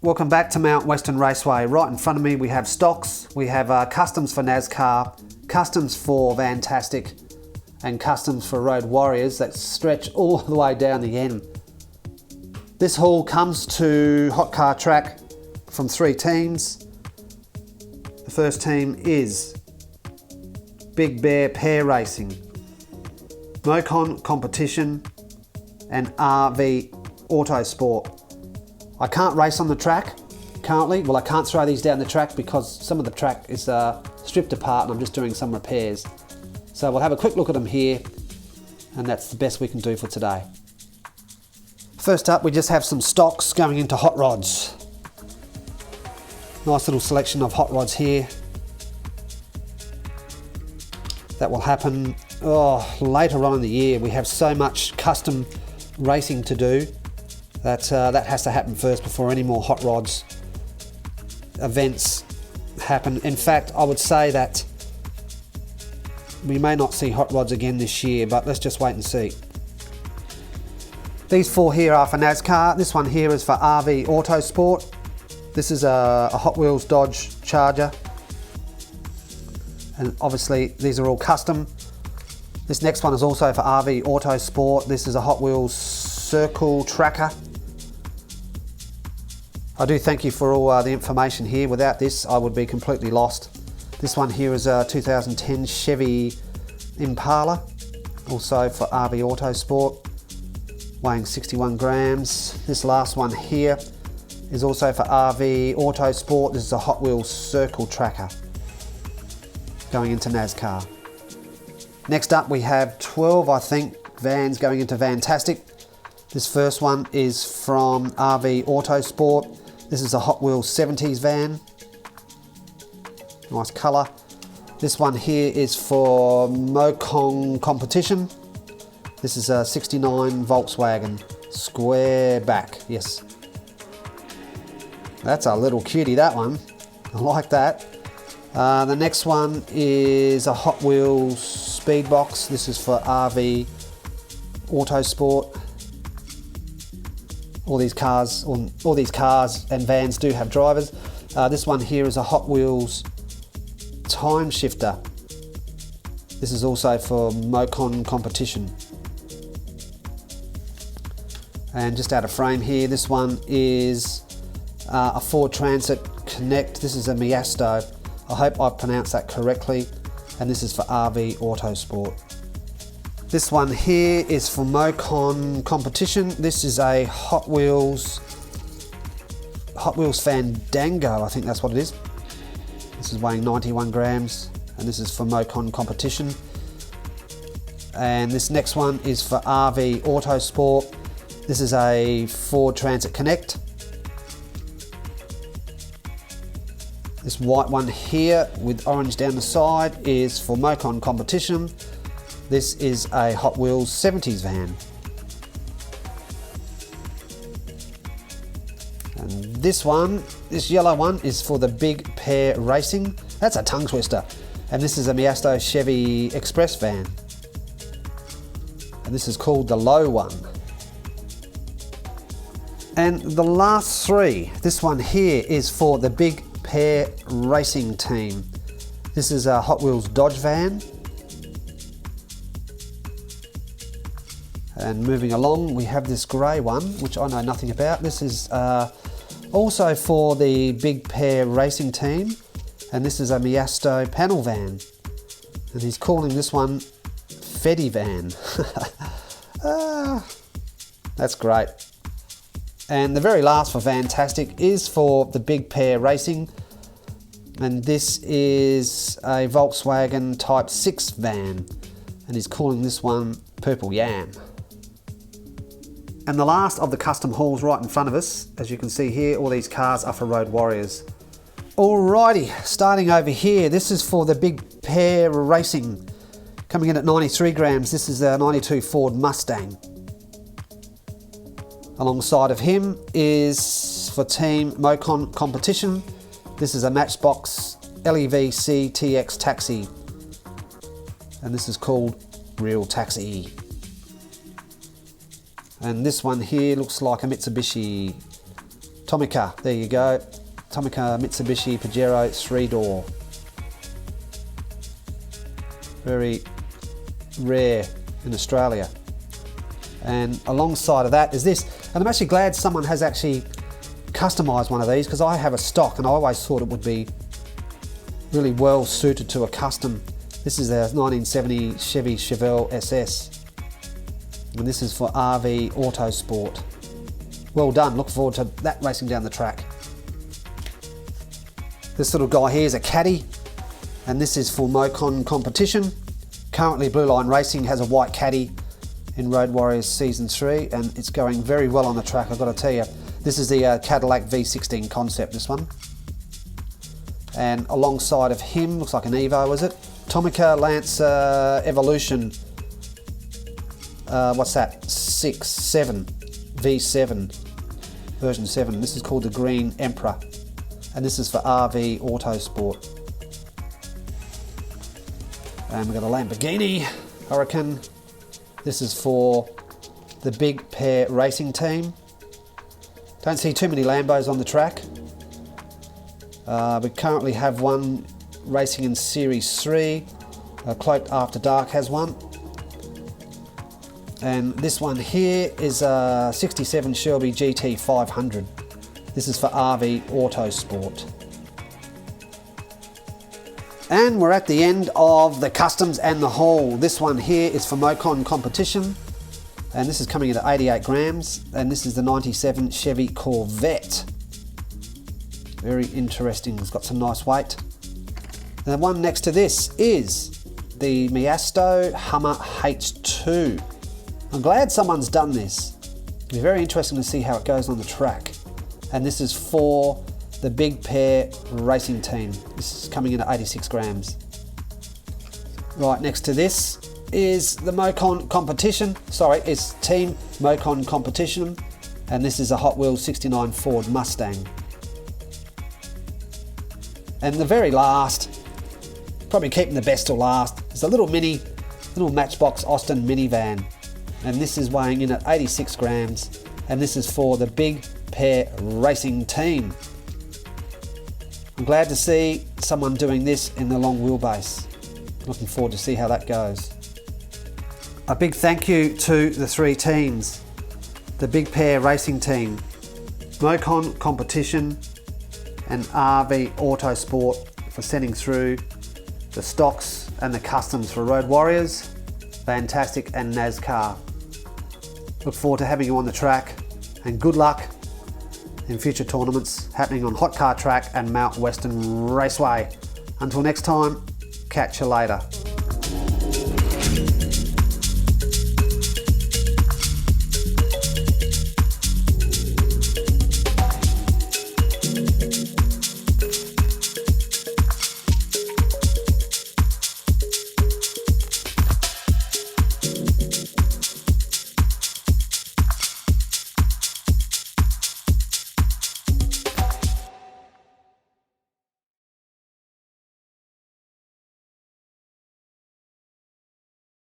Welcome back to Mount Western Raceway. Right in front of me we have stocks, we have customs for Nascar, customs for Vantastic and customs for Road Warriors that stretch all the way down the end. This haul comes to Hot Car Track from 3 teams. The first team is Big Bear Pear Racing, Mokong Competition and RVAutosport. I can't race on the track currently. Well, I can't throw these down the track because some of the track is stripped apart and I'm just doing some repairs. So we'll have a quick look at them here, and that's the best we can do for today. First up, we just have some stocks going into hot rods. Nice little selection of hot rods here. That will happen later on in the year. We have so much custom racing to do that that has to happen first before any more hot rods events happen. In fact, I would say that we may not see hot rods again this year, but let's just wait and see. These 4 here are for Nascar. This one here is for RVAutosport. This is a Hot Wheels Dodge Charger. And obviously these are all custom. This next one is also for RVAutosport. This is a Hot Wheels Circle Tracker. I do thank you for all the information here. Without this, I would be completely lost. This one here is a 2010 Chevy Impala, also for RVAutosport, weighing 61 grams. This last one here is also for RVAutosport. This is a Hot Wheels Circle Tracker, going into Nascar. Next up we have 12, I think, vans going into Vantastic. This first one is from RVAutosport. This is a Hot Wheels 70s van. Nice colour. This one here is for Mokong Competition. This is a 69 Volkswagen square back. Yes. That's a little cutie, that one. I like that. The next one is a Hot Wheels Speed Box. This is for RVAutosport. All these cars and vans do have drivers. This one here is a Hot Wheels Time Shifter. This is also for Mokong Competition. And just out of frame here, this one is a Ford Transit Connect. This is a Miasto. I hope I pronounced that correctly. And this is for RVAutosport. This one here is for Mokong Competition. This is a Hot Wheels Fandango, I think that's what it is. This is weighing 91 grams, and this is for Mokong Competition. And this next one is for RVAutosport. This is a Ford Transit Connect. This white one here with orange down the side is for Mokong Competition. This is a Hot Wheels 70s van. And this yellow one is for the Big Pear Racing. That's a tongue twister. And this is a Miasto Chevy Express van. And this is called the low one. And the last 3, this one here is for the Big Pear Racing team. This is a Hot Wheels Dodge van. And moving along, we have this grey one, which I know nothing about. This is also for the Big Pear Racing team, and this is a Miasto panel van. And he's calling this one Feddy van. That's great. And the very last for Vantastic is for the Big Pear Racing, and this is a Volkswagen Type 6 van, and he's calling this one Purple Yam. And the last of the custom hauls right in front of us, as you can see here, all these cars are for Road Warriors. Alrighty, starting over here, this is for the Big Pear Racing. Coming in at 93 grams, this is a 92 Ford Mustang. Alongside of him is for Team Mokong Competition. This is a Matchbox LEV TX Taxi. And this is called Real Taxi. And this one here looks like a Mitsubishi Tomica, there you go. Tomica Mitsubishi Pajero 3-door. Very rare in Australia. And alongside of that is this, and I'm actually glad someone has actually customised one of these, because I have a stock and I always thought it would be really well suited to a custom. This is a 1970 Chevy Chevelle SS, and this is for RV Autosport. Well done, look forward to that racing down the track. This little guy here is a caddy, and this is for Mokong competition. Currently Blue Line Racing has a white caddy in Road Warriors Season 3, and it's going very well on the track, I've got to tell you. This is the Cadillac V16 concept, this one. And alongside of him, looks like an Evo, is it? Tomica Lancer Evolution, what's that? 7 V7, version 7. This is called the Green Emperor, and this is for RV Autosport. And we've got a Lamborghini Huracan. This is for the Big Pear racing team. Don't see too many Lambos on the track. We currently have one racing in Series 3. Cloaked After Dark has one. And this one here is a 67 Shelby GT 500. This is for RV Autosport. And we're at the end of the customs and the haul. This one here is for Mokong competition, and this is coming in at 88 grams, and this is the 97 Chevy Corvette. Very interesting, it's got some nice weight. And the one next to this is the Miasto Hummer H2. I'm glad someone's done this. It'll be very interesting to see how it goes on the track. And this is for the Big Pear racing team. This is coming in at 86 grams. Right next to this is the Mokong competition. Sorry, it's Team Mokong competition, and this is a Hot Wheels 69 Ford Mustang. And the very last, probably keeping the best till last, is a little Matchbox Austin minivan, and this is weighing in at 86 grams, and this is for the Big Pear racing team. I'm glad to see someone doing this in the long wheelbase. Looking forward to see how that goes. A big thank you to the three teams. The Big Pear racing team, Mokong competition, and RV Autosport for sending through the stocks and the customs for Road Warriors, Vantastic and Nascar. Look forward to having you on the track, and good luck in future tournaments happening on Hot Car Track and Mount Western Raceway. Until next time, catch you later.